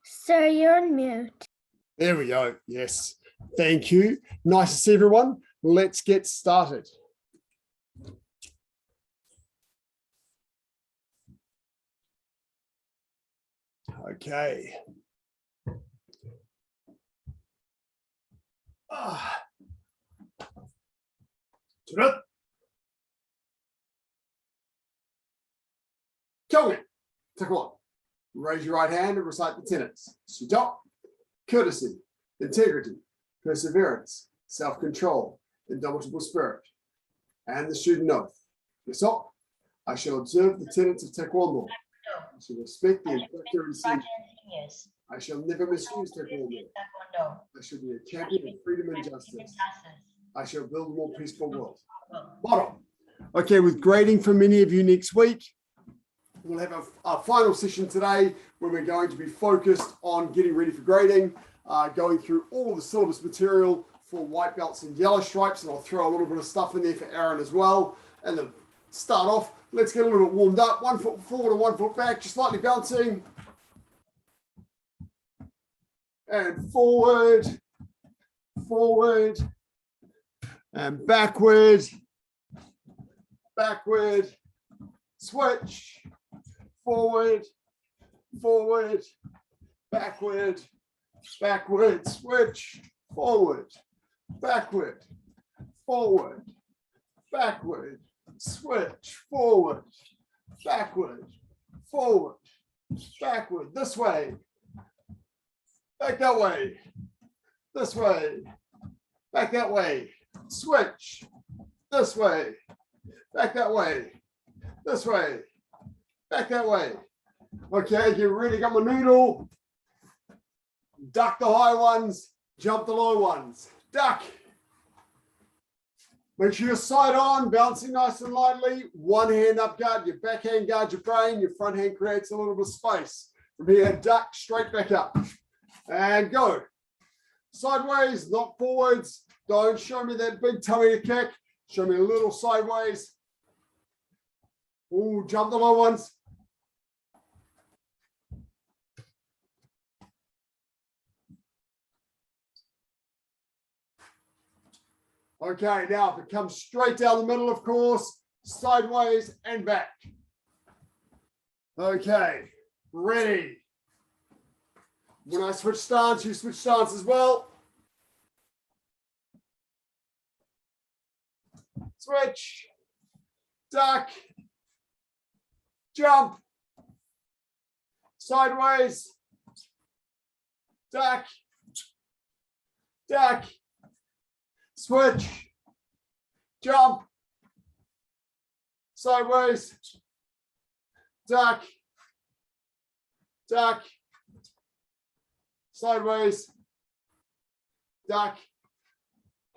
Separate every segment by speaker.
Speaker 1: Sir, you're on mute.
Speaker 2: There we go. Yes. Thank you. Nice to see everyone. Let's get started. Okay. Take one. Raise your right hand and recite the tenets. Saju, courtesy, integrity, perseverance, self-control, indomitable spirit, and the student oath. Yes, I shall observe the tenets of Taekwondo. I shall respect the instructor and senior. I shall never misuse Taekwondo. I shall be a champion of freedom and justice. I shall build a more peaceful world. Bottom. Okay, with grading for many of you next week, we'll have our final session today where we're going to be focused on getting ready for grading, going through all the syllabus material for white belts and yellow stripes, and I'll throw a little bit of stuff in there for Aaron as well. And then start off, let's get a little bit warmed up. 1 foot forward and 1 foot back, just slightly bouncing. And forward, forward, and backward, backward, switch. Forward, forward, backward, backward, switch, forward, backward, forward, backward, switch, forward, backward, forward, backward, this way, back that way, this way, back that way, switch, this way, back that way, this way, back that way. Okay, get ready, got my noodle. Duck the high ones, jump the low ones. Duck. Make sure you're side on, bouncing nice and lightly. One hand up guard, your back hand guards your brain, your front hand creates a little bit of space. From here, duck, straight back up. And go. Sideways, not forwards. Don't show me that big tummy to kick. Show me a little sideways. Ooh, jump the low ones. Okay, now if it comes straight down the middle, of course, sideways and back. Okay, ready. When I switch stance, you switch stance as well. Switch, duck, jump, sideways, duck, duck, switch, jump, sideways, duck, duck, sideways, duck.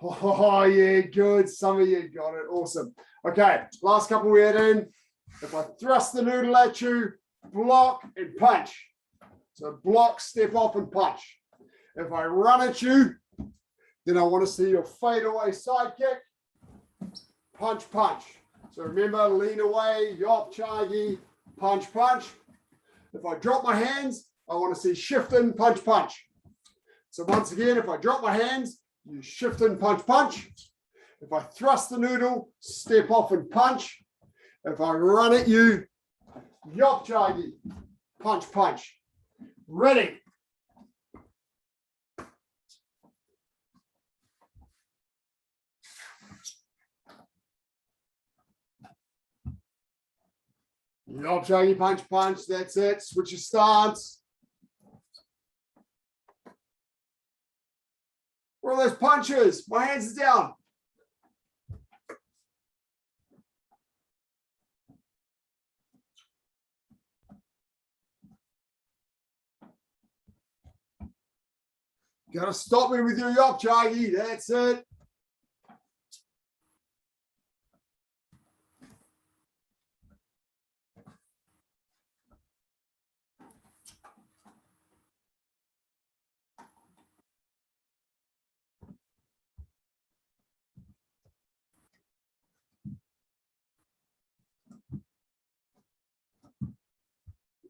Speaker 2: Oh, yeah, good. Some of you got it. Awesome. Okay, last couple we had in. If I thrust the noodle at you, block and punch. So block, step off, and punch. If I run at you, then I want to see your fadeaway side kick. Punch, punch. So remember, lean away, yop, chagi, punch, punch. If I drop my hands, I want to see shift in, punch, punch. So once again, if I drop my hands, you shift in, punch, punch. If I thrust the noodle, step off and punch. If I run at you, yop, chagi, punch, punch. Ready. Yop, chagi, punch, punch. That's it. Switch your stance. Where are those punches? My hands are down. Gotta stop me with your yop, chagi. That's it.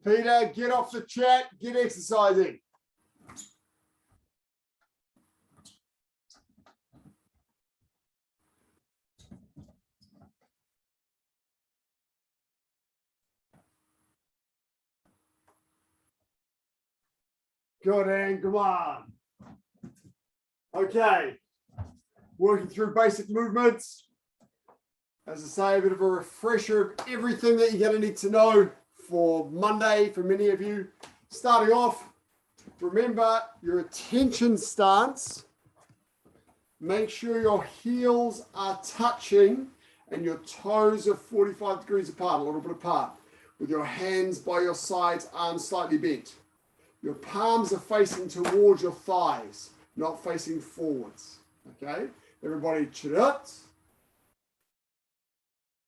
Speaker 2: Peter, get off the chat, get exercising. Good, and come on. Okay, working through basic movements. As I say, a bit of a refresher of everything that you're going to need to know for Monday for many of you. Starting off, remember your attention stance. Make sure your heels are touching and your toes are 45 degrees apart, a little bit apart, with your hands by your sides, arms slightly bent. Your palms are facing towards your thighs, not facing forwards. Okay, everybody chirut.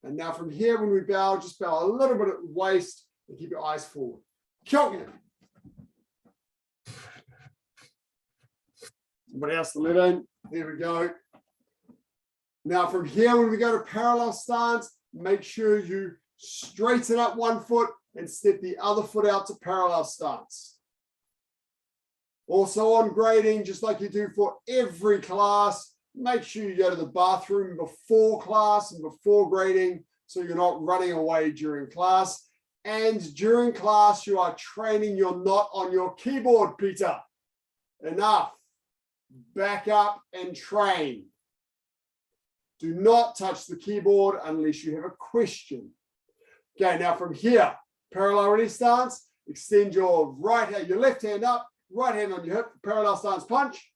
Speaker 2: And now from here, when we bow, just bow a little bit at the waist and keep your eyes forward. Kyogen. Somebody else to let in. There we go. Now from here, when we go to parallel stance, make sure you straighten up one foot and step the other foot out to parallel stance. Also on grading, just like you do for every class, make sure you go to the bathroom before class and before grading so you're not running away during class. And during class, you are training, you're not on your keyboard, Peter. Enough. Back up and train. Do not touch the keyboard unless you have a question. Okay, now from here, parallel ready stance, extend your right hand, your left hand up, right hand on your hip, parallel stance punch.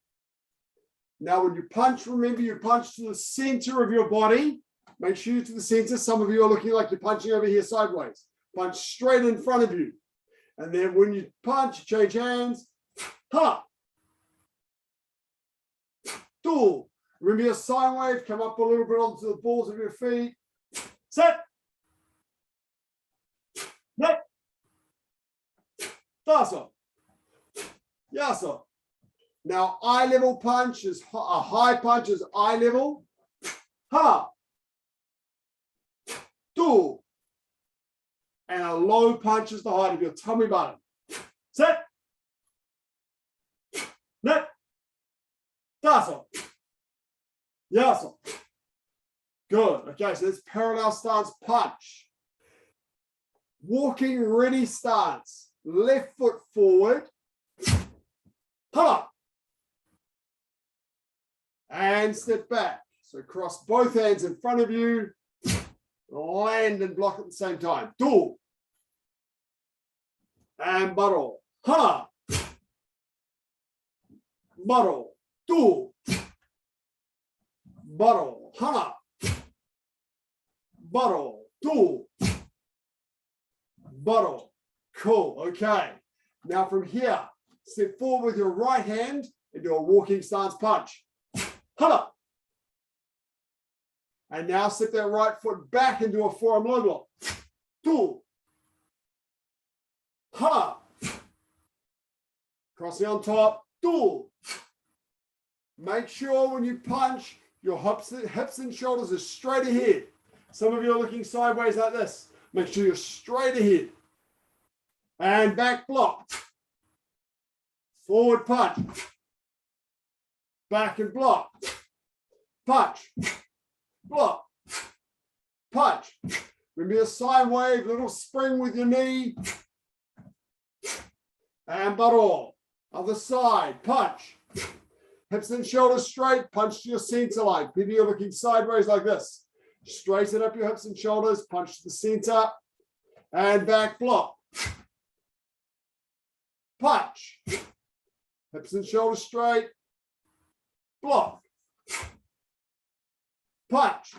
Speaker 2: Now when you punch, remember you punch to the center of your body. Make sure you're to the center. Some of you are looking like you're punching over here sideways. Punch straight in front of you. And then when you punch, change hands. Ha! Do. Remember your sine wave, come up a little bit onto the balls of your feet. Set. Net. Dasa. Yasa. Now, eye level punch is a high punch is eye level. Ha. Do. And a low punch is the height of your tummy button. Set. Net. Dasa. Yasa. Good. Okay, so that's parallel stance punch. Walking ready stance. Left foot forward. Hold and step back. So cross both hands in front of you. Land and block at the same time. Do. And baro. Ha. Baro. Do. Baro. Ha. Baro. Do. Baro. Cool. Okay. Now from here, step forward with your right hand and do a walking stance punch. Hala. And now step that right foot back and do a forearm low block. Two. Hala. crossing on top, dual. Make sure when you punch, your hips and shoulders are straight ahead. Some of you are looking sideways like this. Make sure you're straight ahead. And back block. Forward punch. Back and block. Punch. Block. Punch. Remember a sine wave, little spring with your knee. And baro. Other side, punch. Hips and shoulders straight, punch to your center line. Maybe you're looking sideways like this. Straighten up your hips and shoulders, punch to the center. And back block. Punch. Hips and shoulders straight. Block. Punch.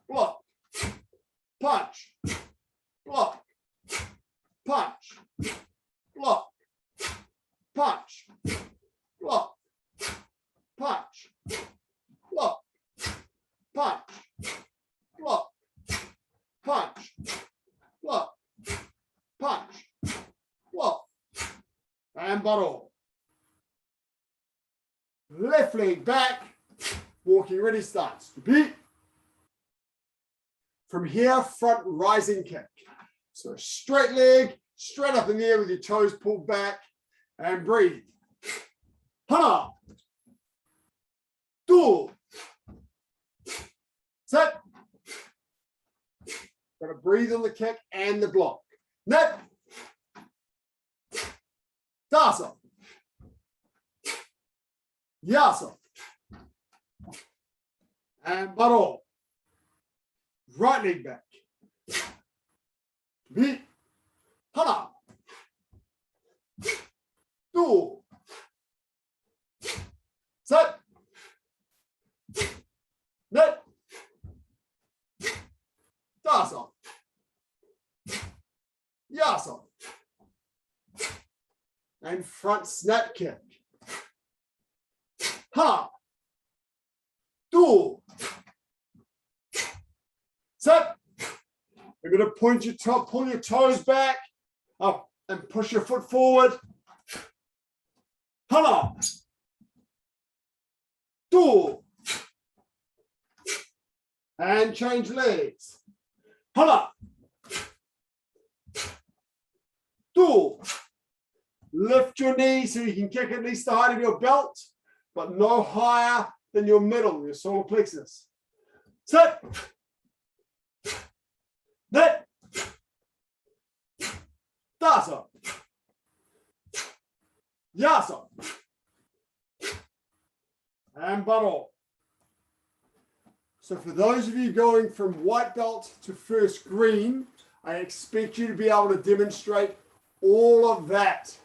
Speaker 2: Block. Punch. Block. Punch. Block. Punch. Block. Punch. Block. Punch. Block. Punch. Block. Punch. Block. And baro. Left leg back. Walking ready starts. Repeat. From here, front rising kick. So straight leg, straight up in the air with your toes pulled back, and breathe. Hana. Dual. Set. Got to breathe on the kick and the block. Net. Dasa. Yasa. And baro. Right leg back. Beat. Hana. Dual. Set. Net. Dasa. Yasa. And front snap kick. Ha. Dual. Set. You're going to point your toe, pull your toes back up and push your foot forward. Hana. Dual. And change legs. Hana. Dual. Lift your knees so you can kick at least the height of your belt, but no higher than your middle, your solar plexus. Sit. Net. Dasa. Yasa. And baro. So for those of you going from white belt to first green, I expect you to be able to demonstrate all of that,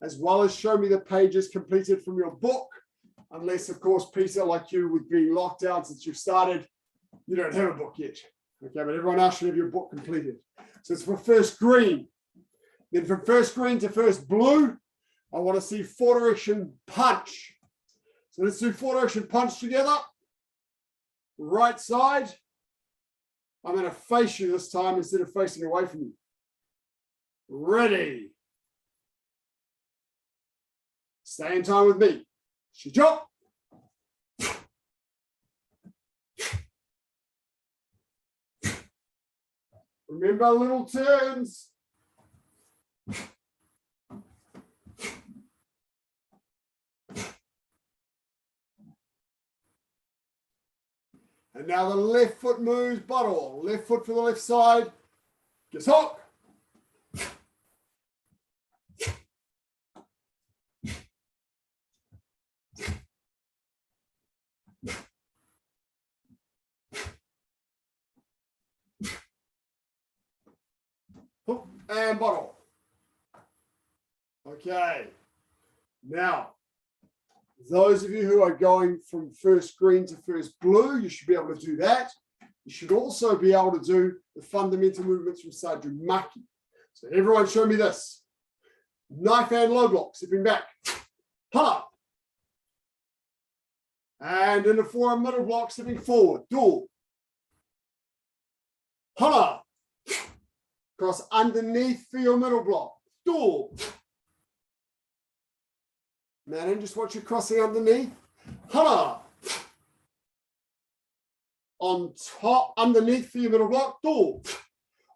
Speaker 2: as well as show me the pages completed from your book, unless, of course, Peter, like you, with being locked down since you've started, you don't have a book yet. Okay, but everyone else should have your book completed. So it's for first green. Then from first green to first blue, I want to see four direction punch. So let's do four direction punch together. Right side. I'm going to face you this time instead of facing away from you. Ready. Stay in time with me. Saju. Remember little turns. And now the left foot moves, bottle. Left foot for the left side. Just hook. Hook and bottle. Okay. Now, those of you who are going from first green to first blue, you should be able to do that. You should also be able to do the fundamental movements from saju makgi. So everyone show me this. Knife hand low block, stepping back. Hana. And in the forearm middle block, stepping forward. Dual. Hana. Cross underneath for your middle block. Dual. Man, and just watch you crossing underneath. Hana. On top, underneath for your middle block. Do.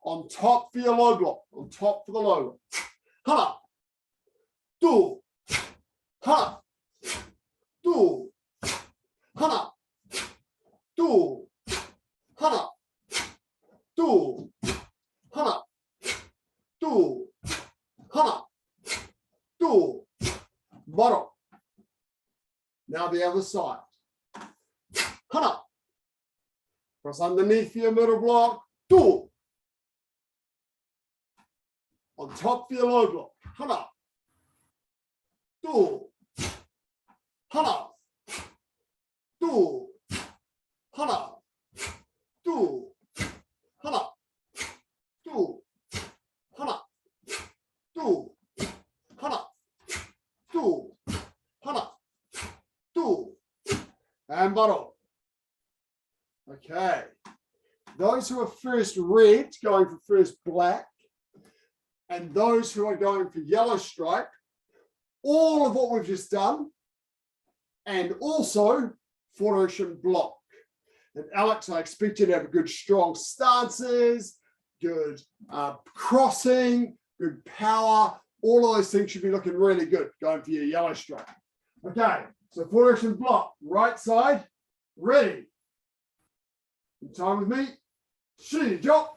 Speaker 2: On top for your low block. On top for the low block. Hana. Do. Hana. Do. Hana. Do. Hana. Do. Hana. Do. Hana. Do. Bottom. Now the other side. Hana. Press underneath your middle block. Do. On top for your low block. Hana. Do. Hana. Do. Hana. Do. Hana. Do. Hana. Do. Hana. Do. Hana. Do. And bottom. Okay. Those who are first red, going for first black, and those who are going for yellow stripe, all of what we've just done, and also formation block. And Alex, I expect you to have good strong stances, good crossing, good power. All of those things should be looking really good going for your yellow stripe. Okay, so formation block, right side, ready. In time with me. Saju.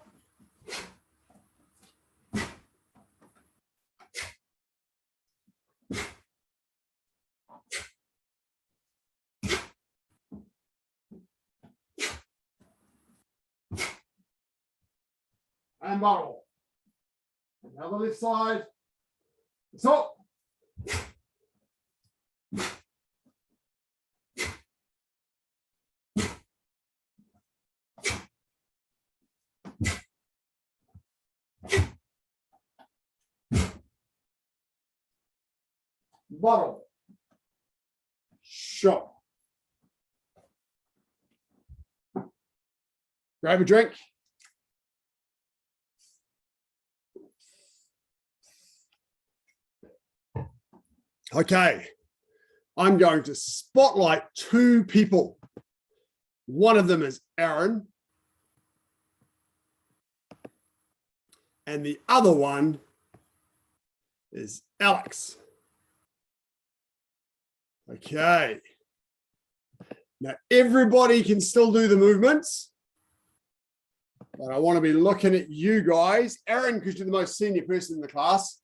Speaker 2: And bottle. Now the left side. So. Bottle. Shot. Grab a drink. Okay, I'm going to spotlight two people. One of them is Aaron, and the other one is Alex. Okay. Now, everybody can still do the movements, but I want to be looking at you guys. Aaron, because you're the most senior person in the class,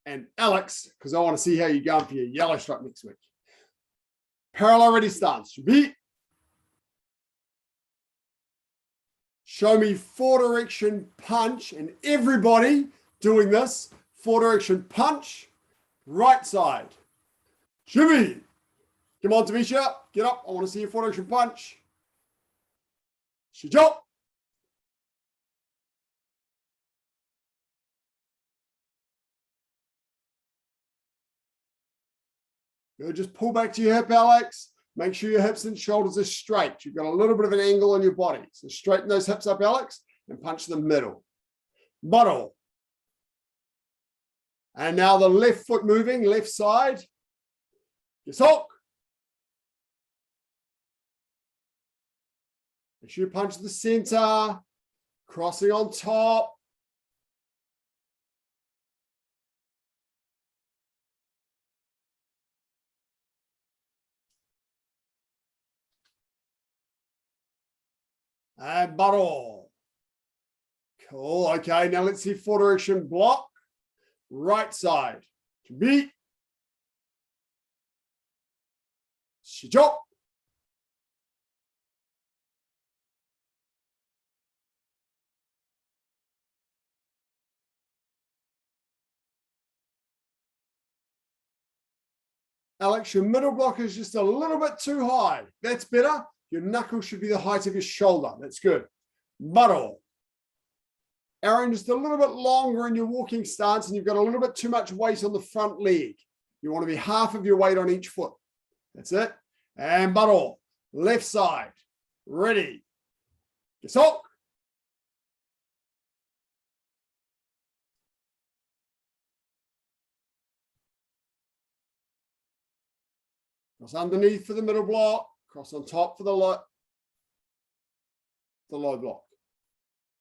Speaker 2: and Alex, because I want to see how you're going for your yellow stripe next week. Parallel ready stance. Repeat. Show me 4 direction punch, and everybody doing this 4 direction punch, right side. Shimmy. Come on, Tamisha. Get up. I want to see your 4 direction punch. Shijop. Good. Just pull back to your hip, Alex. Make sure your hips and shoulders are straight. You've got a little bit of an angle on your body. So straighten those hips up, Alex, and punch the middle. Bottle. And now the left foot moving, left side. Yes, hook. Make sure you punch the center. Crossing on top. And bottle. Cool. Okay, now let's see 4 direction block. Right side. Beat. Shijop. Alex, your middle block is just a little bit too high. That's better. Your knuckle should be the height of your shoulder. That's good. Bottle. Aaron, just a little bit longer in your walking stance, and you've got a little bit too much weight on the front leg. You want to be half of your weight on each foot. That's it. And bottle. Left side. Ready. Yes, hook. Cross underneath for the middle block. Cross on top for the low block.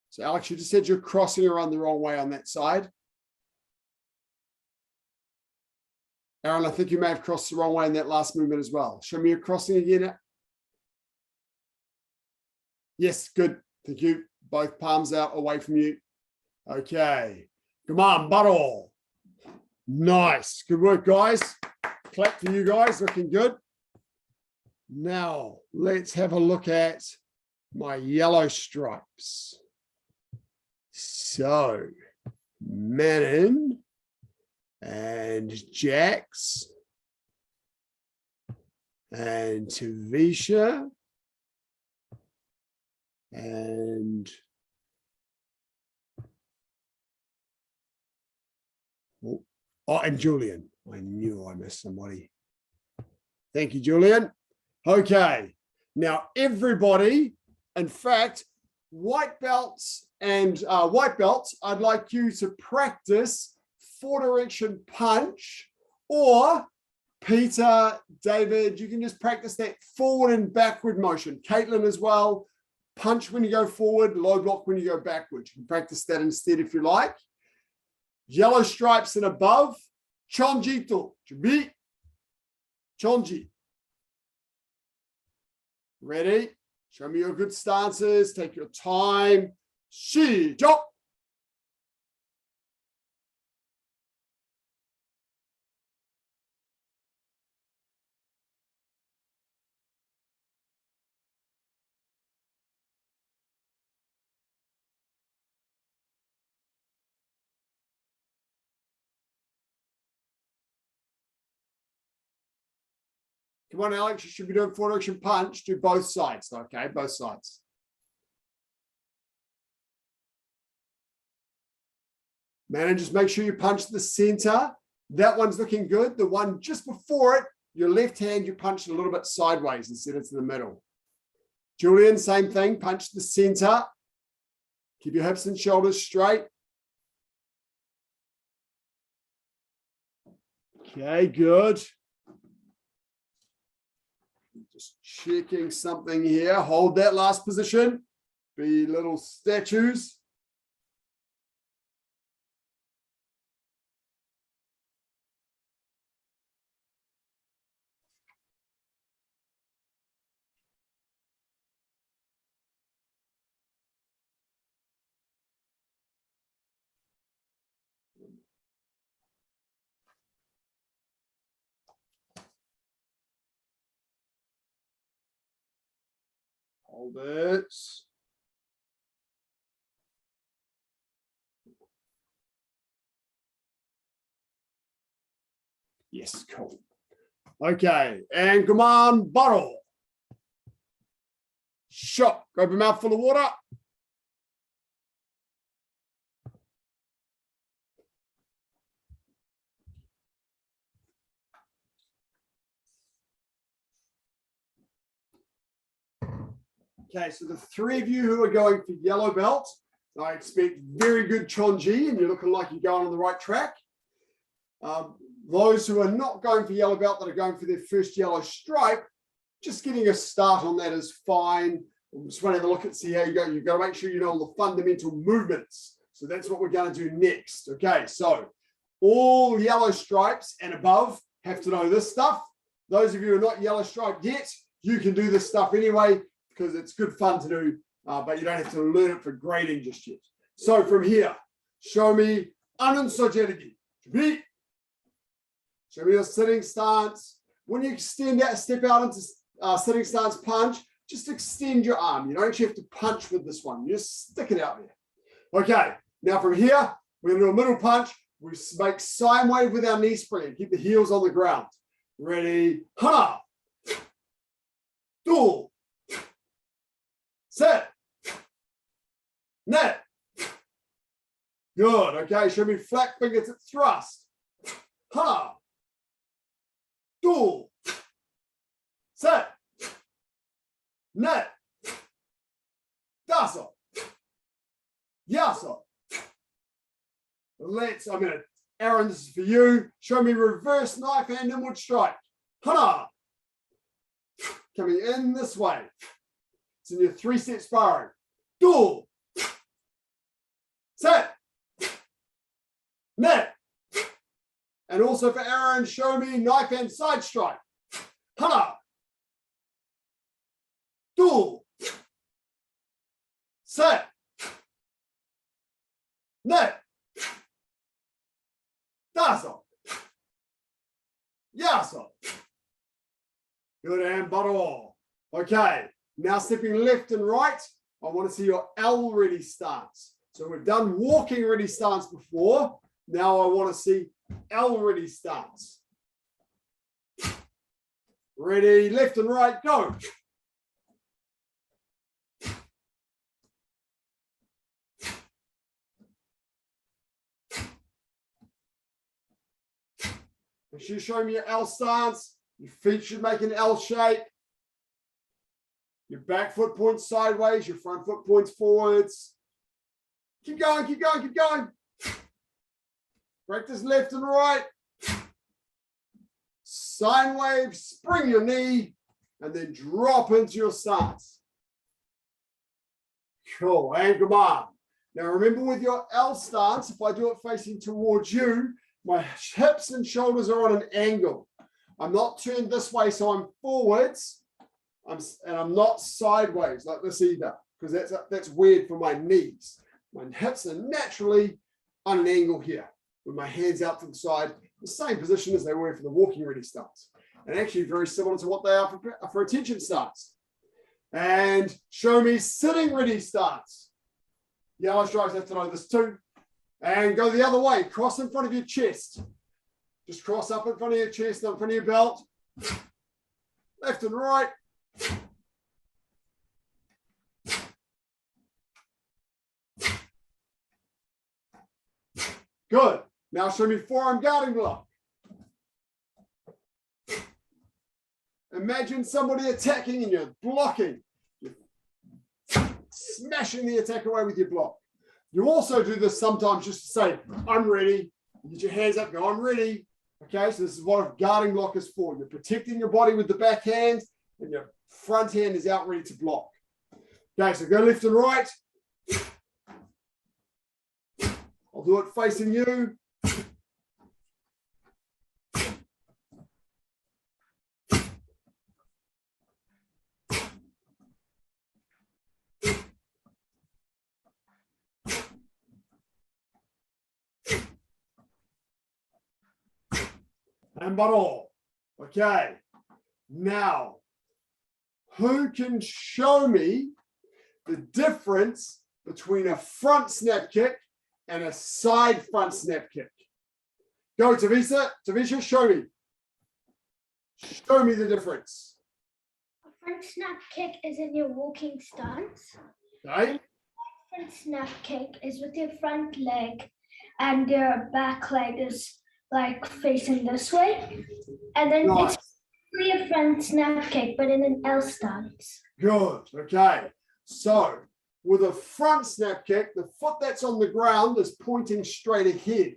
Speaker 2: So Alex, you just said you're crossing around the wrong way on that side. Aaron, I think you may have crossed the wrong way in that last movement as well. Show me your crossing again. Yes, good. Thank you. Both palms out away from you. Okay. Come on, Baro. Nice. Good work, guys. Clap for you guys. Looking good. Now, let's have a look at my yellow stripes. So, Manon and Jax and Tavisha and and Julian. I knew I missed somebody. Thank you, Julian. Okay. Now, everybody, in fact, white belts and white belts, I'd like you to practice forward direction punch, or Peter, David, you can just practice that forward and backward motion. Caitlin as well. Punch when you go forward, low block when you go backward. You can practice that instead if you like. Yellow stripes and above. Chonjito. Chubi. Chonji. Ready? Show me your good stances. Take your time. Shi. Chop. Come on, Alex, you should be doing forward direction punch. Do both sides, okay? Both sides. Man, and just make sure you punch the center. That one's looking good. The one just before it, your left hand, you punch a little bit sideways instead of to the middle. Julian, same thing. Punch the center. Keep your hips and shoulders straight. Okay, good. Just checking something here. Hold that last position. Be little statues. Hold it. Yes, cool. Okay, and come on, bottle. Shot. Grab a mouthful of water. Okay, so the three of you who are going for yellow belt, I expect very good chonji, and you're looking like you're going on the right track. Those who are not going for yellow belt, that are going for their first yellow stripe, just getting a start on that is fine. I just want to have a look and see how you go. You've got to make sure you know all the fundamental movements. So that's what we're going to do next. Okay, so all yellow stripes and above have to know this stuff. Those of you who are not yellow striped yet, you can do this stuff anyway, because it's good fun to do, but you don't have to learn it for grading just yet. So from here, show me jirugi. Show me your sitting stance. When you extend out, step out into sitting stance punch, just extend your arm. You don't actually have to punch with this one. You just stick it out there. Okay, now from here, we're going to do a middle punch. We make sine wave with our knee spring and keep the heels on the ground. Ready? Hana. Do. Set. Net. Good. Okay, show me flat fingers at thrust. Ha. Do. Set. Net. Dasa. Yasa. I'm going to, Aaron, this is for you. Show me reverse knife hand inward strike. Hana. coming in this way. It's in your 3-step sparring. Duel. Set. Net. And also for Aaron, show me knife and side strike. Hana. Duel. Set. Net. Daso. Yaso. Good, and baro. Okay, now stepping left and right, I want to see your L ready stance. So we've done walking ready stance before. Now I want to see L ready stance. Ready, left and right, go. Make sure you show me your L stance. Your feet should make an L shape. Your back foot points sideways, your front foot points forwards. Keep going, keep going, keep going. Practice left and right. Sine wave, spring your knee, and then drop into your stance. Cool, and come on. Now remember with your L stance, if I do it facing towards you, my hips and shoulders are on an angle. I'm not turned this way, so I'm forwards, and I'm not sideways like this either, because that's weird for my knees. My hips are naturally on an angle here, with my hands out to the side, the same position as they were for the walking ready stance, and actually very similar to what they are for attention stance. And show me sitting ready stance. Yellow stripes have to know this too. And go the other way, cross in front of your chest. Just cross up in front of your chest, up in front of your belt. Left and right. Good. Now show me forearm guarding block. Imagine somebody attacking and you're blocking. You're smashing the attack away with your block. You also do this sometimes just to say, I'm ready. You get your hands up, go, I'm ready. Okay, so this is what a guarding block is for. You're protecting your body with the back hand, and your front hand is out ready to block. Okay, so go left and right. I'll do it facing you. And baro. Okay, now who can show me the difference between a front snap kick and a side front snap kick? Go, Tavisa. Tavisa, show me. Show me the difference.
Speaker 1: A front snap kick is in your walking stance.
Speaker 2: Okay.
Speaker 1: Front snap kick is with your front leg, and your back leg is like facing this way. And then
Speaker 2: Nice.
Speaker 1: it's really a front snap kick, but in an L stance.
Speaker 2: Good. Okay. So with a front snap kick, the foot that's on the ground is pointing straight ahead.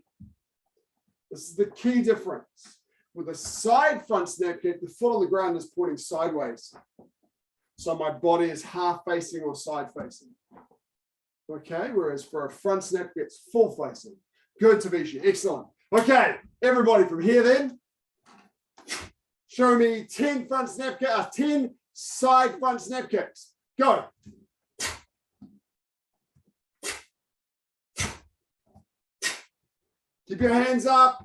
Speaker 2: This is the key difference. With a side front snap kick, the foot on the ground is pointing sideways. So my body is half facing or side facing. Okay, whereas for a front snap kick, it's full facing. Good, Tavisha. Excellent. Okay, everybody from here then. Show me 10 front snap kicks, 10 side front snap kicks. Go. Keep your hands up.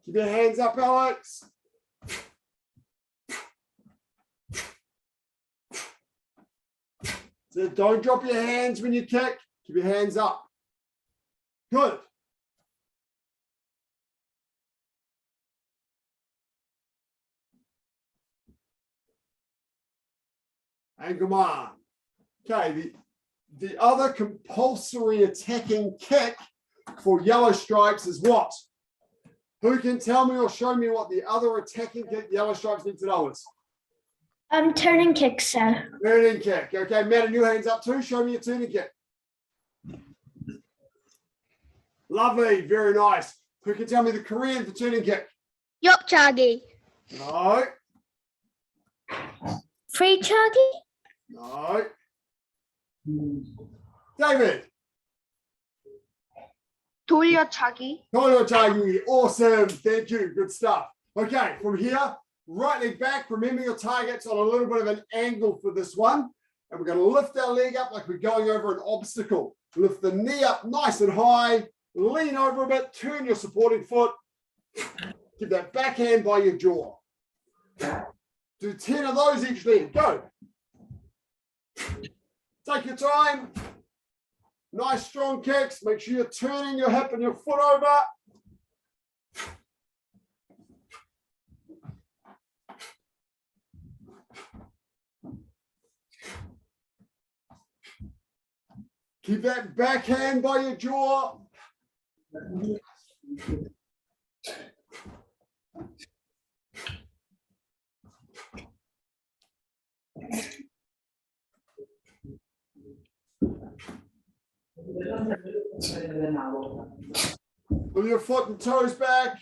Speaker 2: Keep your hands up, Alex. So don't drop your hands when you kick. Keep your hands up. Good. And come on. Okay, the other compulsory attacking kick for yellow stripes is what? Who can tell me or show me what the other attacking kick yellow stripes need to know is?
Speaker 1: Turning kick, sir.
Speaker 2: Turning kick. Okay, Matt, your hands up too. Show me your turning kick. Lovely, very nice. Who can tell me the Korean for turning kick?
Speaker 3: Yopchagi.
Speaker 2: No.
Speaker 1: Free chagi?
Speaker 2: No. David.
Speaker 3: Tulyochagi.
Speaker 2: Chagi. Awesome. Thank you. Good stuff. Okay, from here, right leg back. Remember your target's on a little bit of an angle for this one. And we're going to lift our leg up like we're going over an obstacle. Lift the knee up nice and high. Lean over a bit. Turn your supporting foot. Keep that backhand by your jaw. Do 10 of those each leg. Go. Take your time. Nice strong kicks. Make sure you're turning your hip and your foot over. Keep that backhand by your jaw. Pull your foot and toes back.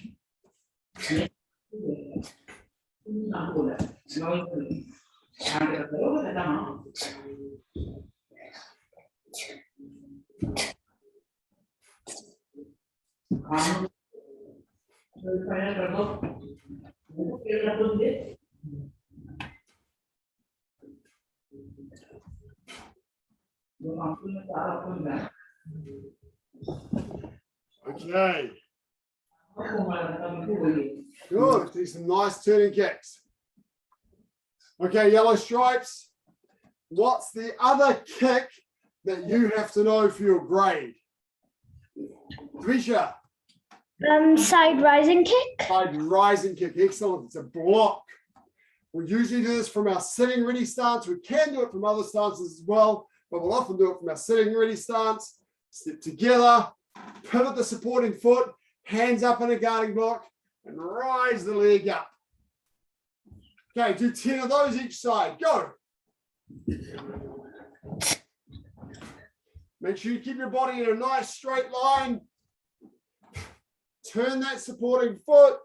Speaker 2: Okay. Good. Do some nice turning kicks. Okay, yellow stripes. What's the other kick that you have to know for your grade? Trisha.
Speaker 1: Side rising kick.
Speaker 2: Side rising kick. Excellent. It's a block. We usually do this from our sitting ready stance. We can do it from other stances as well, but we'll often do it from our sitting ready stance. Step together, pivot the supporting foot, hands up in a guarding block, and rise the leg up. Okay, do 10 of those each side. Go. Make sure you keep your body in a nice straight line. Turn that supporting foot.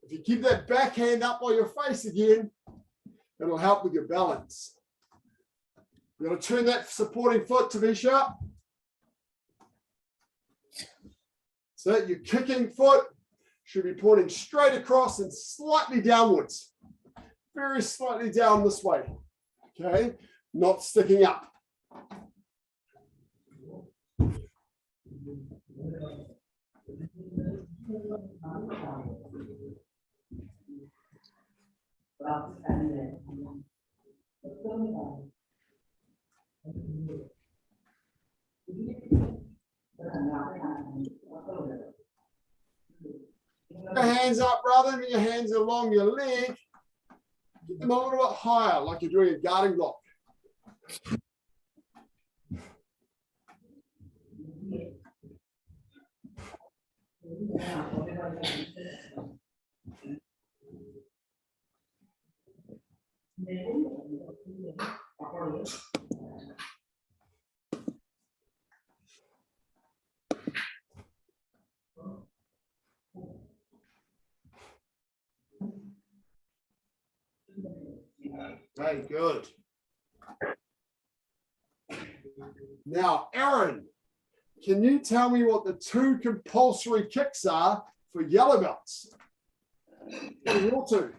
Speaker 2: If you keep that backhand up by your face again, it'll help with your balance. You're going to turn that supporting foot, Tavisha. So your kicking foot should be pointing straight across and slightly downwards. Very slightly down this way. Okay, not sticking up. Your hands up rather than your hands along your leg. Get them a little bit higher, like you're doing a guarding block. Very good. Now, Aaron, can you tell me what the 2 compulsory kicks are for yellow belts? What are your 2?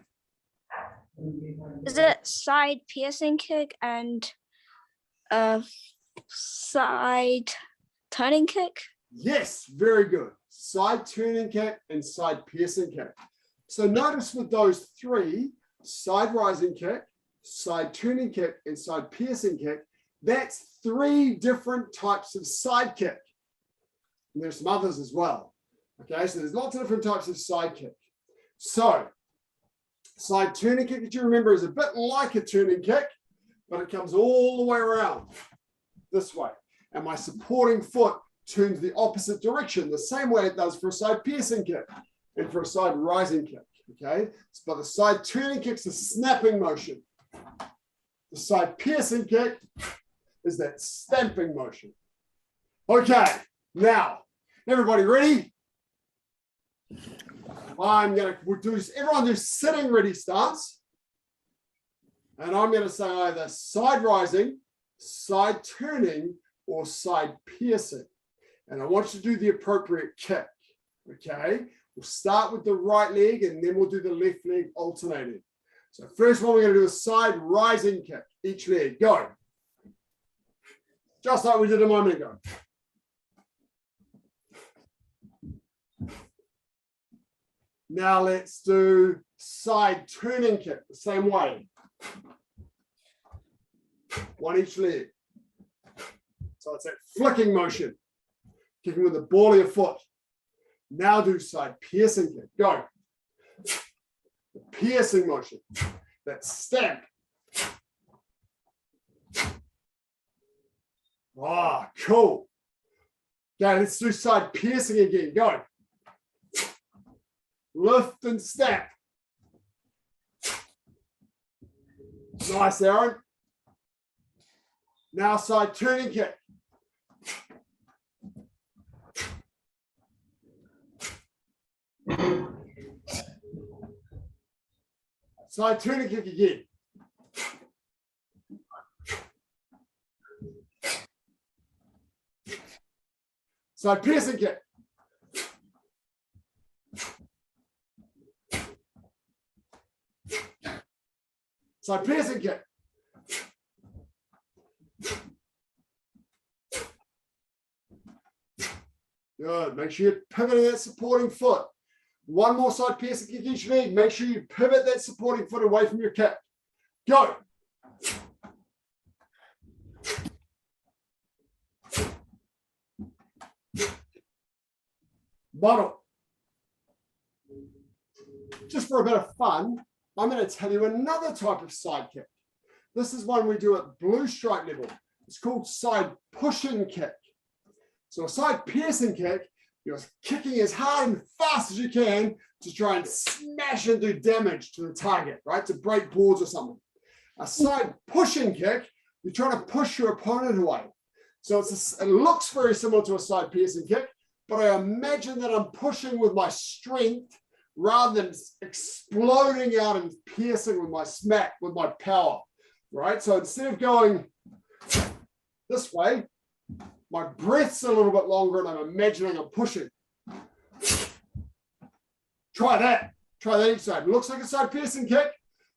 Speaker 3: Is it side piercing kick and side turning kick?
Speaker 2: Yes, very good. Side turning kick and side piercing kick. So notice with those 3, side rising kick, side turning kick, and side piercing kick, That's 3 different types of side kick. And there's some others as well. Okay, so there's lots of different types of side kick. So side turning kick, that you remember, is a bit like a turning kick, but it comes all the way around this way. And my supporting foot turns the opposite direction, the same way it does for a side piercing kick and for a side rising kick. Okay, but the side turning kick's a snapping motion. The side piercing kick is that stamping motion. Okay, now, everybody ready? We'll do everyone do sitting ready stance. And I'm going to say either side rising, side turning, or side piercing. And I want you to do the appropriate kick. Okay, we'll start with the right leg and then we'll do the left leg alternating. So first one, we're going to do a side rising kick, each leg. Go. Just like we did a moment ago. Now let's do side turning kick the same way. One each leg. So it's that flicking motion, kicking with the ball of your foot. Now do side piercing kick. Go. The piercing motion, that stamp. Ah, cool. Okay, let's do side piercing again. Go. Lift and stamp. Nice, Aaron. Now side turning kick. Side turning kick again. Side piercing kick. Side piercing kick. Good. Make sure you're pivoting that supporting foot. One more side piercing kick each leg. Make sure you pivot that supporting foot away from your kick. Go. Bottle. Just for a bit of fun, I'm going to tell you another type of side kick. This is one we do at blue stripe level. It's called side pushing kick. So a side piercing kick, you're kicking as hard and fast as you can to try and smash and do damage to the target, right? To break boards or something. A side pushing kick, you're trying to push your opponent away. So it looks very similar to a side piercing kick, but I imagine that I'm pushing with my strength rather than exploding out and piercing with my smack, with my power, right? So instead of going this way, my breath's a little bit longer and I'm imagining I'm pushing. Try that. Try that each side. It looks like a side piercing kick,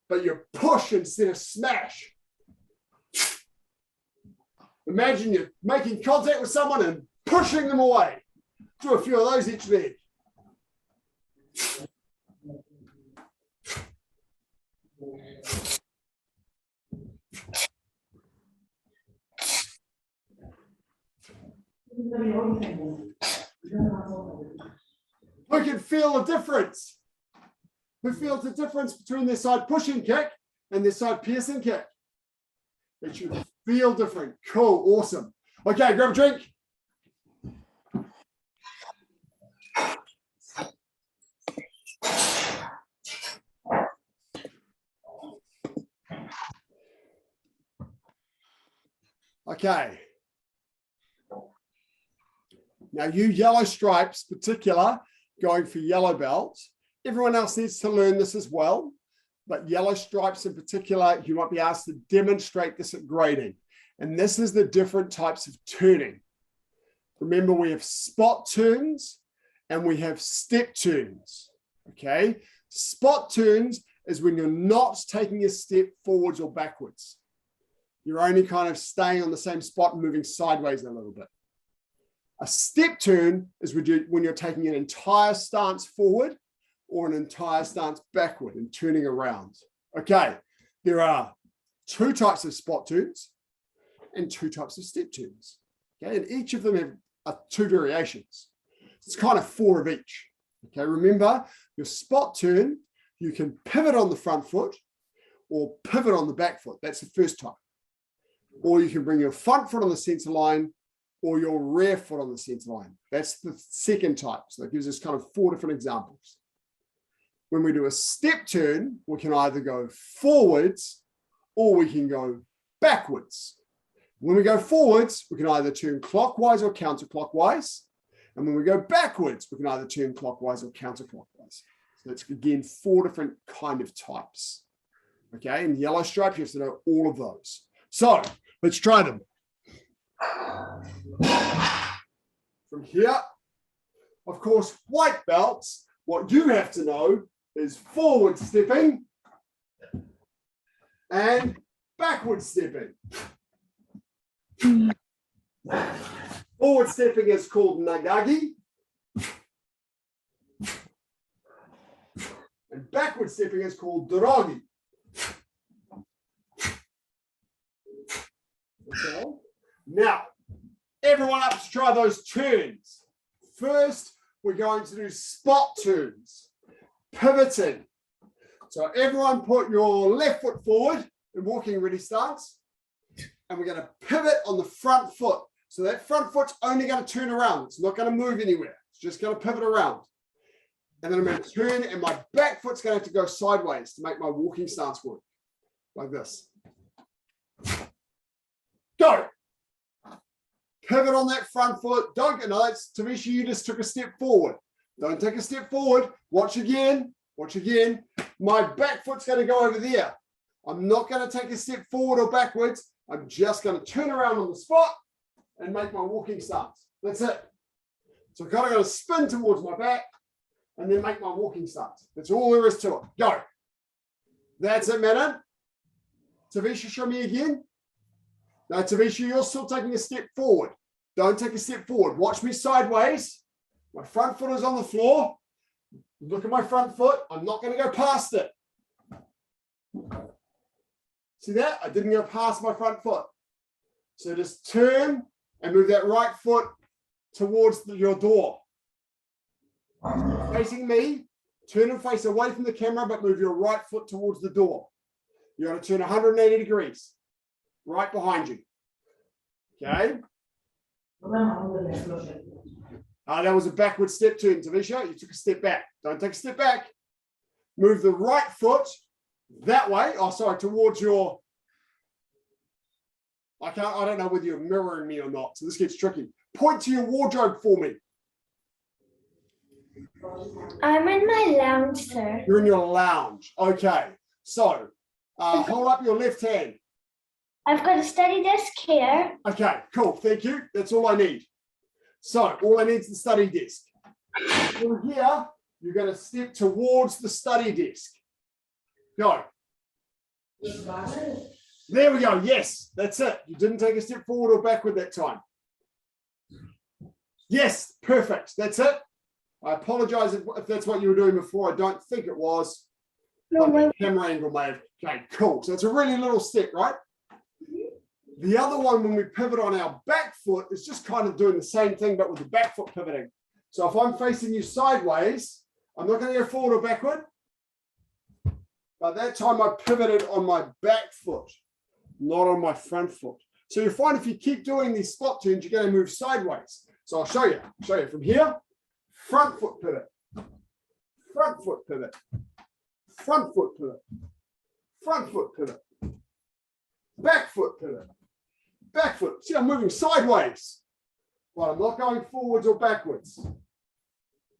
Speaker 2: but you push instead of smash. Imagine you're making contact with someone and pushing them away. Do a few of those each leg. Who can feel the difference? Who feels the difference between their side pushing kick and their side piercing kick? It should feel different. Cool, awesome. Okay, grab a drink. Okay. Now you yellow stripes, particular, going for yellow belts. Everyone else needs to learn this as well, but yellow stripes in particular, you might be asked to demonstrate this at grading. And this is the different types of turning. Remember, we have spot turns and we have step turns, okay? Spot turns is when you're not taking a step forwards or backwards. You're only kind of staying on the same spot and moving sideways a little bit. A step turn is when you're taking an entire stance forward or an entire stance backward and turning around. Okay, there are two types of spot turns and 2 types of step turns. Okay, and each of them have 2 variations. It's kind of 4 of each. Okay, remember your spot turn, you can pivot on the front foot or pivot on the back foot. That's the first type. Or you can bring your front foot on the center line or your rear foot on the center line. That's the second type. So that gives us kind of 4 different examples. When we do a step turn, we can either go forwards or we can go backwards. When we go forwards, we can either turn clockwise or counterclockwise. And when we go backwards, we can either turn clockwise or counterclockwise. So that's, again, 4 different kind of types. Okay, in the yellow stripe, you have to know all of those. So let's try them. From here, of course, white belts, what you have to know is forward stepping and backward stepping. Forward stepping is called makgi, and backward stepping is called jirugi. Okay. Now, everyone up to try those turns. First, we're going to do spot turns, pivoting. So everyone put your left foot forward in walking ready stance, and we're going to pivot on the front foot. So that front foot's only going to turn around. It's not going to move anywhere. It's just going to pivot around. And then I'm going to turn, and my back foot's going to have to go sideways to make my walking stance work, like this. Go. Pivot on that front foot. Don't get, no, that's Tavisha, you just took a step forward. Don't take a step forward. Watch again. Watch again. My back foot's going to go over there. I'm not going to take a step forward or backwards. I'm just going to turn around on the spot and make my walking stance. That's it. So I'm kind of going to spin towards my back and then make my walking stance. That's all there is to it. Go. That's it, Manon. Tavisha, show me again. Now, Tavisha, you're still taking a step forward. Don't take a step forward. Watch me sideways. My front foot is on the floor. Look at my front foot. I'm not going to go past it. See that? I didn't go past my front foot. So just turn and move that right foot towards your door. Facing me, turn and face away from the camera, but move your right foot towards the door. You're going to turn 180 degrees. Right behind you. Okay. That was a backward step turn, Tavisha. You took a step back. Don't take a step back. Move the right foot that way. Oh, sorry, towards your. I don't know whether you're mirroring me or not. So this gets tricky. Point to your wardrobe for me.
Speaker 1: I'm in my lounge, sir.
Speaker 2: You're in your lounge. Okay. So hold up your left hand.
Speaker 1: I've got a study desk here.
Speaker 2: Okay, cool. Thank you. That's all I need. So all I need is the study desk. From here, you're going to step towards the study desk. Go. There we go. Yes, that's it. You didn't take a step forward or backward that time. Yes, perfect. That's it. I apologize if that's what you were doing before. I don't think it was.
Speaker 1: No,
Speaker 2: The camera angle may have. Okay, cool. So it's a really little step, right? The other one, when we pivot on our back foot, is just kind of doing the same thing, but with the back foot pivoting. So if I'm facing you sideways, I'm not going to go forward or backward. But that time I pivoted on my back foot, not on my front foot. So you'll find if you keep doing these spot turns, you're going to move sideways. So I'll show you. From here, front foot pivot, front foot pivot, front foot pivot, front foot pivot, back foot pivot. Back foot. See, I'm moving sideways, but I'm not going forwards or backwards.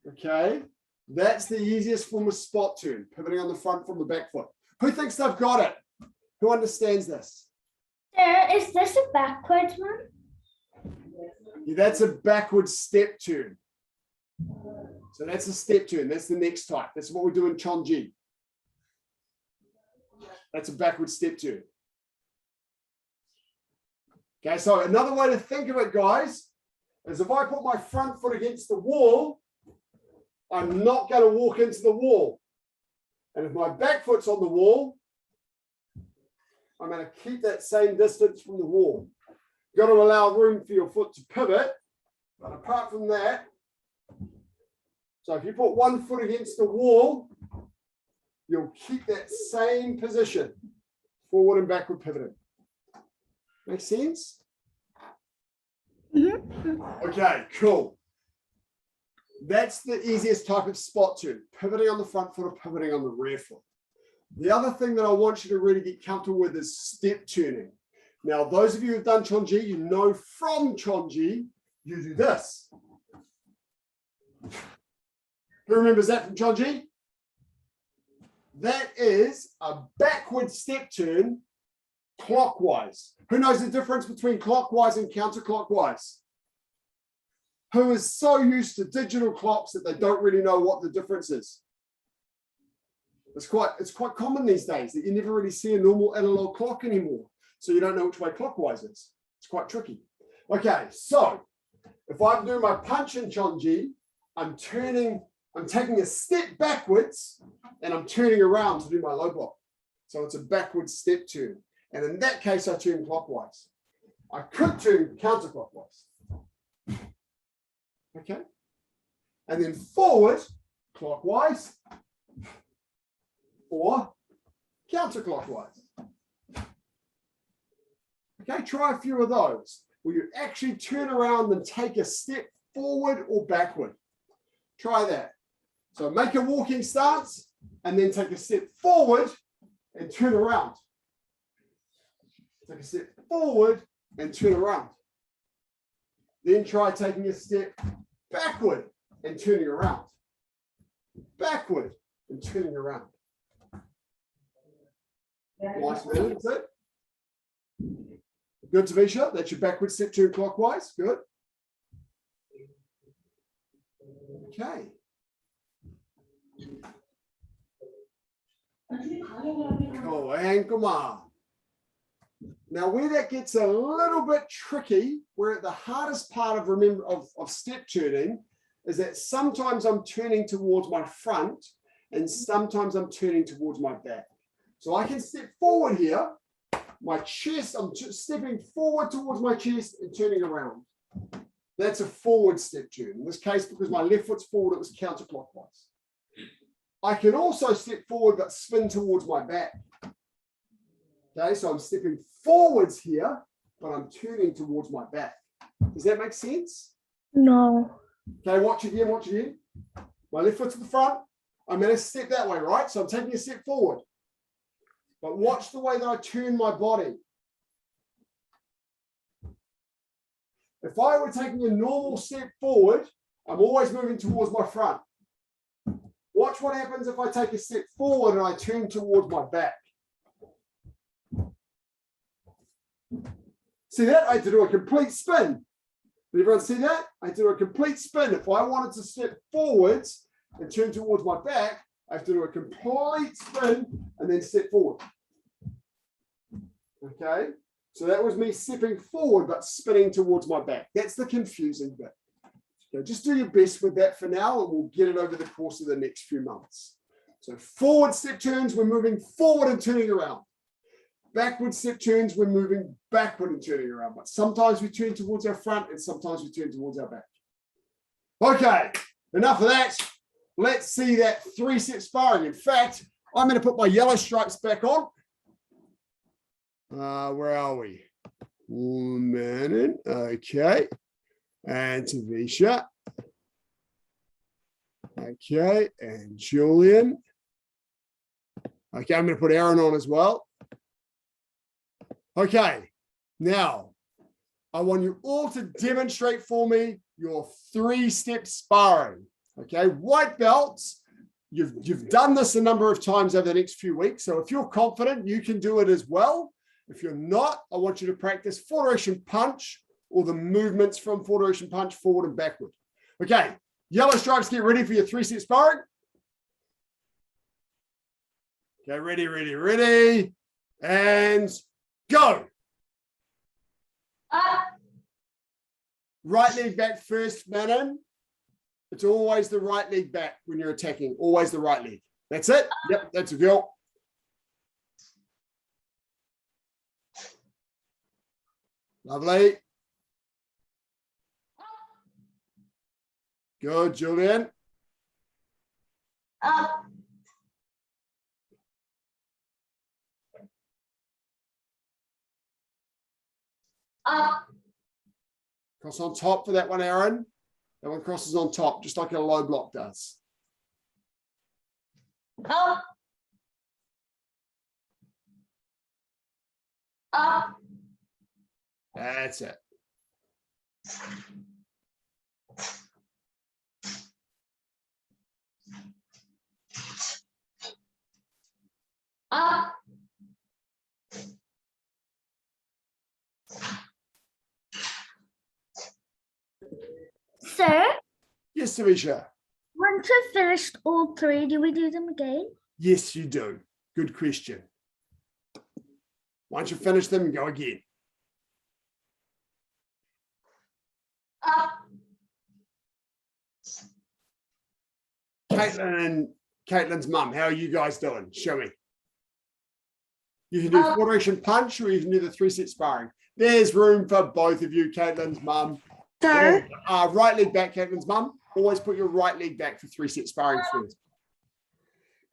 Speaker 2: Okay, that's the easiest form of spot turn, pivoting on the front from the back foot. Who thinks they've got it? Who understands this?
Speaker 1: Sir, is this a backwards one?
Speaker 2: Yeah, that's a backward step turn. So that's a step turn. That's the next type. That's what we do in Chonji. That's a backward step turn. Okay, so another way to think of it, guys, is if I put my front foot against the wall, I'm not going to walk into the wall. And if my back foot's on the wall, I'm going to keep that same distance from the wall. got to allow room for your foot to pivot. But apart from that, so if you put one foot against the wall, you'll keep that same position, forward and backward pivoting. Make sense? Okay, cool. That's the easiest type of spot turn, pivoting on the front foot or pivoting on the rear foot. The other thing that I want you to really get comfortable with is step turning. Now, those of you who've done Chonji, you know from Chonji, you do this. Who remembers that from Chonji? That is a backward step turn clockwise. Who knows the difference between clockwise and counterclockwise? Who is so used to digital clocks that they don't really know what the difference is? It's quite common these days that you never really see a normal analog clock anymore. So you don't know which way clockwise is. It's quite tricky. Okay, so if I'm doing my punch in Chonji, I'm taking a step backwards and I'm turning around to do my low block. So it's a backward step turn. And in that case, I turn clockwise. I could turn counterclockwise. Okay. And then forward, clockwise, or counterclockwise. Okay, try a few of those where you actually turn around and take a step forward or backward. Try that. So make a walking stance and then take a step forward and turn around. Take a step forward and turn around. Then try taking a step backward and turning around. Backward and turning around. Nice move, that's it. Good, Tavisha. That's your backward step turn clockwise. Good. Okay. Cool. And come on. Now, where that gets a little bit tricky, where the hardest part of step turning is that sometimes I'm turning towards my front and sometimes I'm turning towards my back. So I can step forward here, my chest, I'm stepping forward towards my chest and turning around. That's a forward step turn. In this case, because my left foot's forward, it was counterclockwise. I can also step forward but spin towards my back. Okay, so I'm stepping forwards here, but I'm turning towards my back. Does that make sense?
Speaker 3: No.
Speaker 2: Okay, watch again, watch again. My left foot to the front. I'm going to step that way, right? So I'm taking a step forward. But watch the way that I turn my body. If I were taking a normal step forward, I'm always moving towards my front. Watch what happens if I take a step forward and I turn towards my back. See that? I had to do a complete spin. Did everyone see that? I had to do a complete spin. If I wanted to step forwards and turn towards my back, I have to do a complete spin and then step forward. Okay, so that was me stepping forward but spinning towards my back. That's the confusing bit. Okay, just do your best with that for now and we'll get it over the course of the next few months. So forward step turns, we're moving forward and turning around. Backward step turns, we're moving backward and turning around. But sometimes we turn towards our front and sometimes we turn towards our back. Okay, enough of that. Let's see that 3-set sparring. In fact, I'm going to put my yellow stripes back on. Where are we? 1 minute. Okay. And Tavisha. Okay. And Julian. Okay, I'm going to put Aaron on as well. Okay. Now, I want you all to demonstrate for me your 3-step sparring. Okay, white belts, you've done this a number of times over the next few weeks. So if you're confident, you can do it as well. If you're not, I want you to practice full direction punch or the movements from full direction punch forward and backward. Okay, yellow stripes, get ready for your 3-set sparring. Okay, ready, and go. Right leg back first, Manon. It's always the right leg back when you're attacking, always the right leg. That's it. Yep, that's a girl. Lovely. Good, Julian.
Speaker 1: Up. Up.
Speaker 2: Cross on top for that one, Aaron. That one crosses on top, just like a low block does.
Speaker 1: Up. Up.
Speaker 2: That's it.
Speaker 1: Up. Sir,
Speaker 2: Yes, Tavisha.
Speaker 1: once we've finished all three, do we do them again?
Speaker 2: Yes, you do. Good question. Once you finish them, go again.
Speaker 1: Up.
Speaker 2: Caitlin's mum, how are you guys doing? Show me. You can do full direction punch or you can do the 3-set sparring. There's room for both of you, Caitlin's mum.
Speaker 3: Sir,
Speaker 2: Right leg back, Caitlin's mum. Always put your right leg back for 3-set sparring first.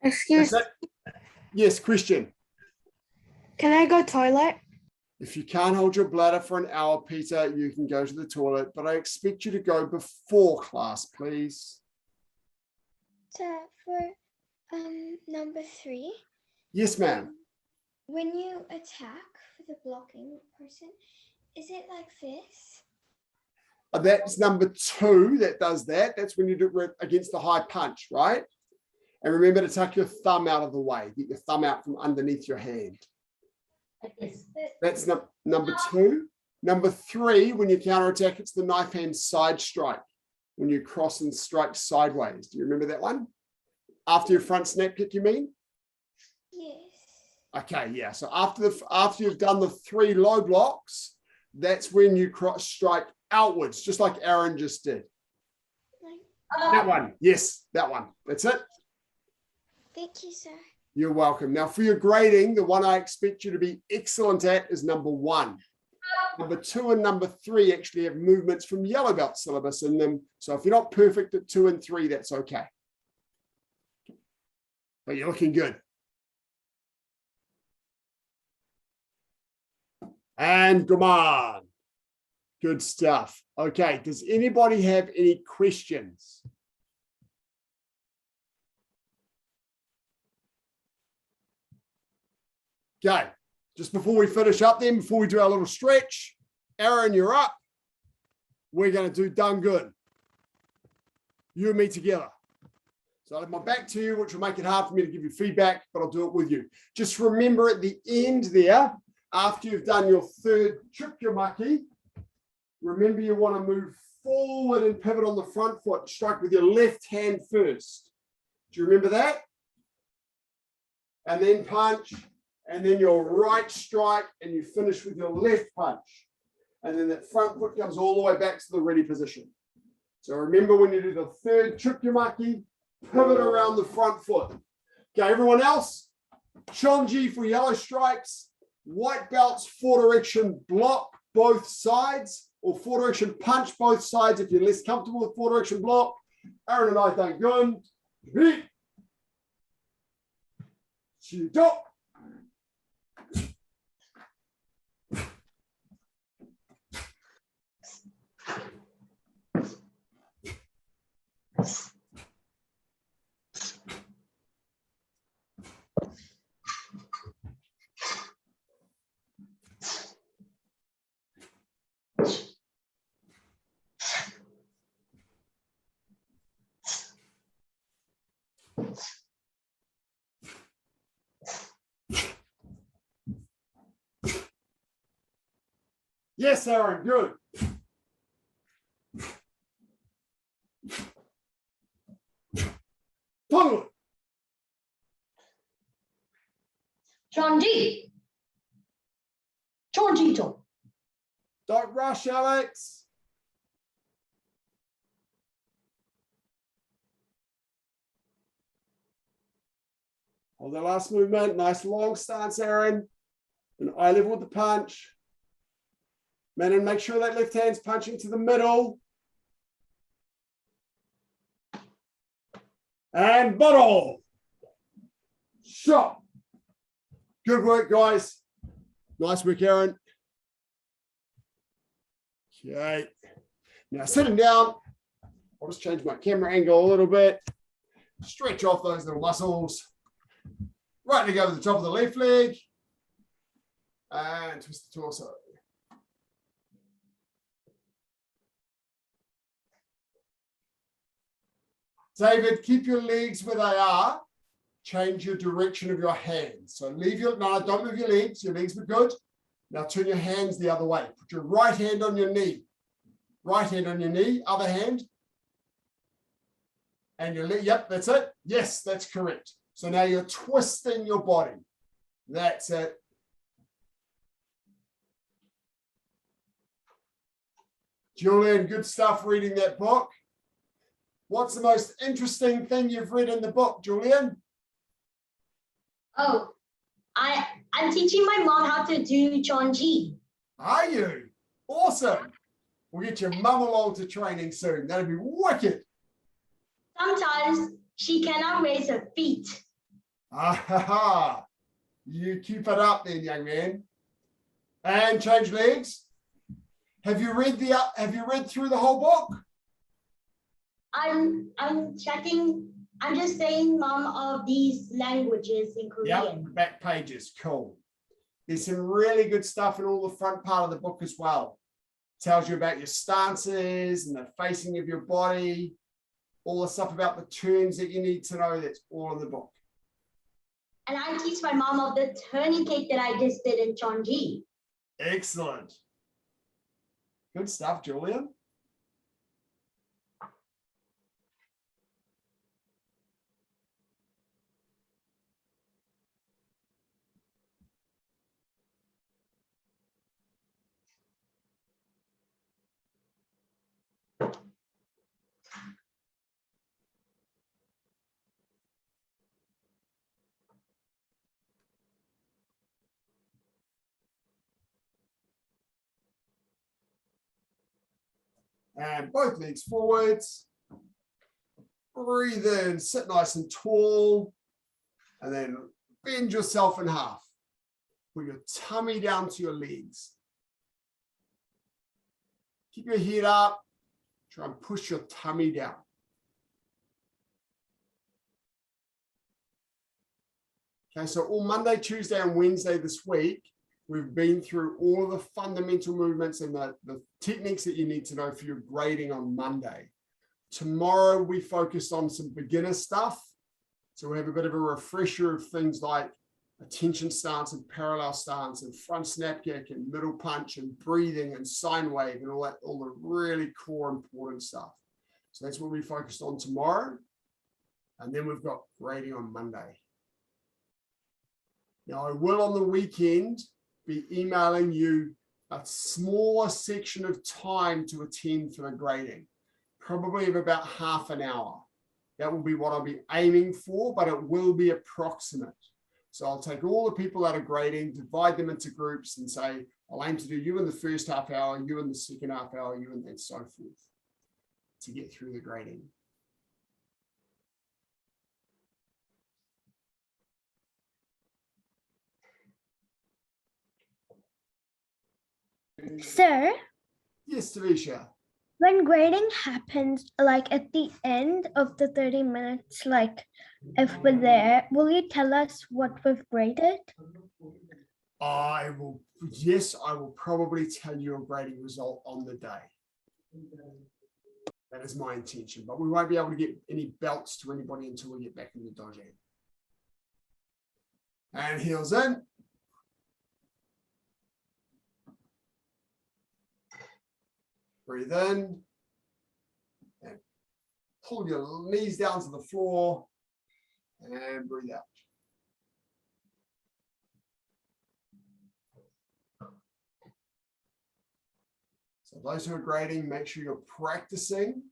Speaker 3: excuse,
Speaker 2: That's it. Yes, question.
Speaker 3: can I go toilet?
Speaker 2: If you can't hold your bladder for an hour, Peter, you can go to the toilet, but I expect you to go before class, please.
Speaker 4: So for number 3,
Speaker 2: Yes, ma'am.
Speaker 4: when you attack for the blocking person, is it like this?
Speaker 2: That's number 2 that does that. That's when you do it against the high punch, right? And remember to tuck your thumb out of the way. Get your thumb out from underneath your hand. That's number 2. Number 3, when you counterattack, it's the knife hand side strike. When you cross and strike sideways. Do you remember that one? After your front snap kick, you mean?
Speaker 4: Yes.
Speaker 2: Okay, yeah. So after you've done the 3 low blocks, that's when you cross strike outwards, just like Aaron just did. That one. Yes, that one. That's it.
Speaker 4: Thank you, sir.
Speaker 2: You're welcome. Now, for your grading, the one I expect you to be excellent at is number 1. Number 2 and number 3 actually have movements from yellow belt syllabus in them. So if you're not perfect at 2 and 3, that's okay. But you're looking good. And come on. Good stuff. Okay, does anybody have any questions? Okay, just before we finish up then, before we do our little stretch, Aaron, you're up. We're going to do done good. You and me together. So I'll have my back to you, which will make it hard for me to give you feedback, but I'll do it with you. Just remember at the end there, after you've done your 3rd jirugi, remember you want to move forward and pivot on the front foot, strike with your left hand first. Do you remember that? And then punch, and then your right strike, and you finish with your left punch. And then that front foot comes all the way back to the ready position. So remember when you do the 3rd jirugi, pivot around the front foot. Okay, everyone else, Chonji for yellow stripes, white belts, 4 direction block both sides, or 4 direction punch both sides if you're less comfortable with 4 direction block. Aaron and I thank good. Yes, Aaron, good. Follow.
Speaker 1: Chonji. Chonjito.
Speaker 2: Don't rush, Alex. Hold the last movement. Nice long stance, Aaron. And eye level with the punch. Man, and make sure that left hand's punching to the middle. And bottle. Shot. Good work, guys. Nice work, Aaron. Okay. Now sitting down, I'll just change my camera angle a little bit. Stretch off those little muscles. Right leg over the top of the left leg. And twist the torso. David, keep your legs where they are. Change your direction of your hands. So leave your, no, don't move your legs. Your legs were good. Now turn your hands the other way. Put your right hand on your knee. Right hand on your knee, other hand. And your leg, yep, that's it. Yes, that's correct. So now you're twisting your body. That's it. Julian, good stuff reading that book. What's the most interesting thing you've read in the book, Julian?
Speaker 5: Oh, I'm teaching my mom how to do Chonji.
Speaker 2: Are you? Awesome. We'll get your mum along to training soon. That'd be wicked.
Speaker 5: Sometimes she cannot raise her feet.
Speaker 2: Ah, you keep it up then, young man. And change legs. Have you read through the whole book?
Speaker 5: I'm checking. I'm just saying some of these languages in Korean.
Speaker 2: Yep, back pages, cool. There's some really good stuff in all the front part of the book as well. Tells you about your stances and the facing of your body, all the stuff about the turns that you need to know. That's all in the book.
Speaker 5: And I teach my mom of the turning cake that I just did in Chonji.
Speaker 2: Excellent. Good stuff, Julian. And both legs forwards. Breathe in, sit nice and tall. And then bend yourself in half. Put your tummy down to your legs. Keep your head up. Try and push your tummy down. Okay, so all Monday, Tuesday, and Wednesday this week, we've been through all of the fundamental movements and the techniques that you need to know for your grading on Monday. Tomorrow, we focused on some beginner stuff. So we have a bit of a refresher of things like attention stance and parallel stance and front snap kick and middle punch and breathing and sine wave and all that, all the really core important stuff. So that's what we focused on tomorrow. And then we've got grading on Monday. Now I will on the weekend be emailing you a smaller section of time to attend for the grading, probably of about half an hour. That will be what I'll be aiming for, but it will be approximate. So I'll take all the people that are grading, divide them into groups and say, I'll aim to do you in the first half hour, you in the second half hour, you and so forth to get through the grading.
Speaker 1: Sir,
Speaker 2: Yes, Tavisha.
Speaker 1: when grading happens, like at the end of the 30 minutes, like if we're there, will you tell us what we've graded?
Speaker 2: I will probably tell you a grading result on the day. That is my intention, but we won't be able to get any belts to anybody until we get back in the dojo. And heels in. Breathe in. And pull your knees down to the floor. And breathe out. So those who are grading, make sure you're practicing.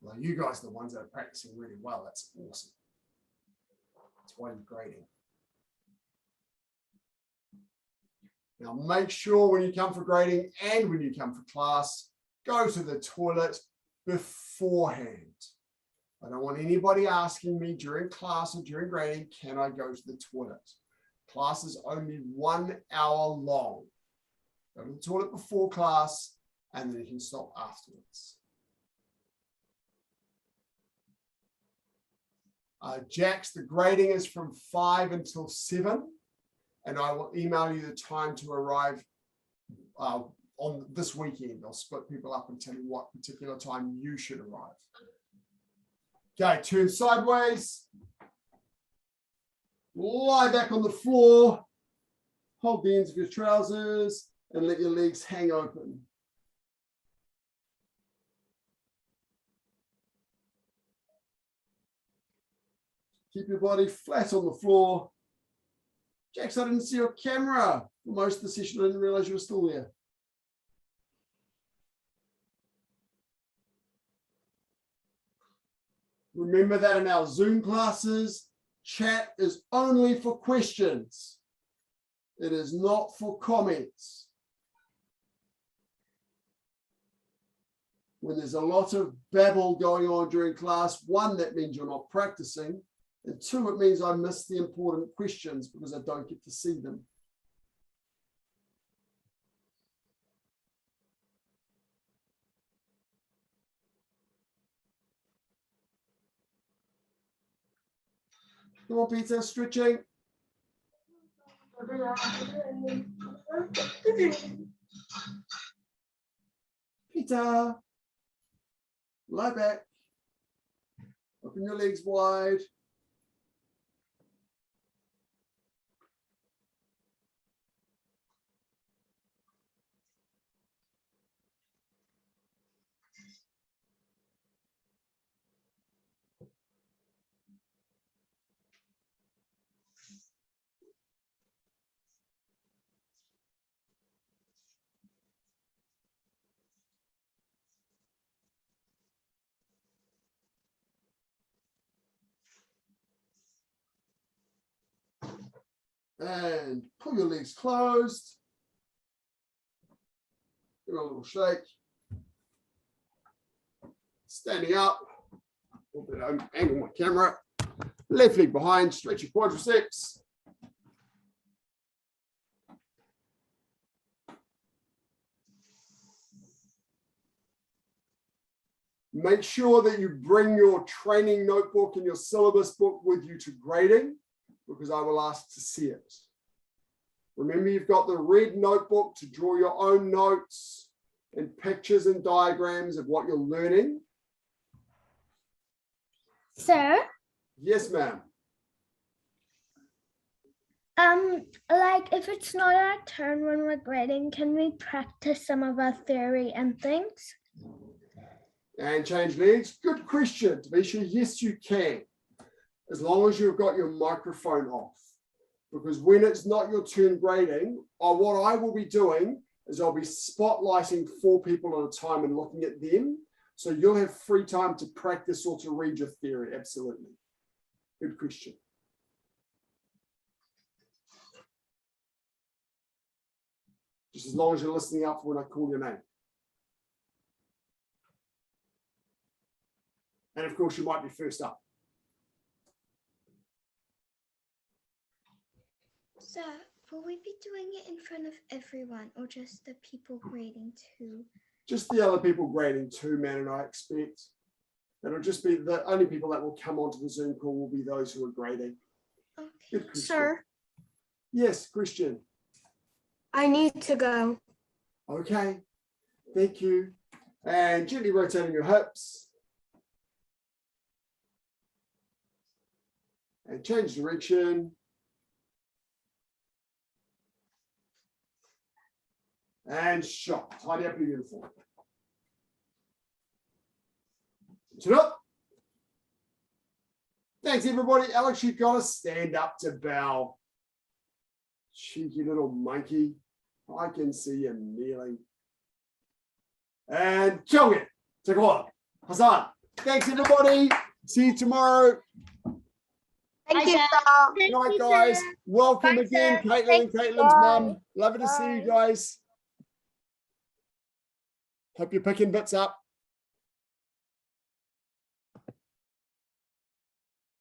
Speaker 2: Well, you guys are the ones that are practicing really well. That's awesome. That's why you're grading. Now make sure when you come for grading and when you come for class, go to the toilet beforehand. I don't want anybody asking me during class or during grading, can I go to the toilet? Class is only 1 hour long. Go to the toilet before class, and then you can stop afterwards. Jax, the grading is from 5 until 7, and I will email you the time to arrive on this weekend. I'll split people up and tell you what particular time you should arrive. Okay, turn sideways. Lie back on the floor. Hold the ends of your trousers and let your legs hang open. Keep your body flat on the floor. Jax, I didn't see your camera for most of the session. I didn't realize you were still there. Remember that in our Zoom classes, chat is only for questions. It is not for comments. When there's a lot of babble going on during class, 1, that means you're not practicing. And 2, it means I miss the important questions because I don't get to see them. Come on, Peter, stretching. Peter, lie back. Open your legs wide. And pull your legs closed. Give it a little shake. Standing up. A little bit of angle my camera. Left leg behind, stretch your quadriceps. Make sure that you bring your training notebook and your syllabus book with you to grading, because I will ask to see it. Remember, you've got the red notebook to draw your own notes and pictures and diagrams of what you're learning.
Speaker 1: Sir,
Speaker 2: Yes, ma'am.
Speaker 1: like if it's not our turn when we're grading, can we practice some of our theory and things?
Speaker 2: And change legs. Good question, Tavisha. Yes, you can, as long as you've got your microphone off. Because when it's not your turn grading, what I will be doing is I'll be spotlighting 4 people at a time and looking at them. So you'll have free time to practice or to read your theory. Absolutely. Good question. Just as long as you're listening up when I call your name. And of course, you might be first up.
Speaker 4: Sir, will we be doing it in front of everyone or just the people grading too?
Speaker 2: Just the other people grading too, man, and I expect. It'll just be the only people that will come onto the Zoom call will be those who are grading.
Speaker 4: Okay.
Speaker 2: Good question.
Speaker 3: Sir,
Speaker 2: Yes, Christian.
Speaker 3: I need to go.
Speaker 2: Okay, thank you. And gently rotating your hips. And change direction. And shot. Tidy up your uniform. Sit up. Thanks, everybody. Alex, you've got to stand up to bow. Cheeky little monkey. I can see you kneeling. And Kyungin. Take a look. Hassan. Thanks, everybody. See you tomorrow.
Speaker 3: Thank you,
Speaker 5: Sir.
Speaker 3: sir.
Speaker 2: Good night, guys. Welcome
Speaker 3: Bye,
Speaker 2: again,
Speaker 3: sir.
Speaker 2: Caitlin and
Speaker 3: Thanks,
Speaker 2: Caitlin's
Speaker 3: bye.
Speaker 2: mum. Love to see you
Speaker 3: Bye.
Speaker 2: guys. Hope you're picking bits up.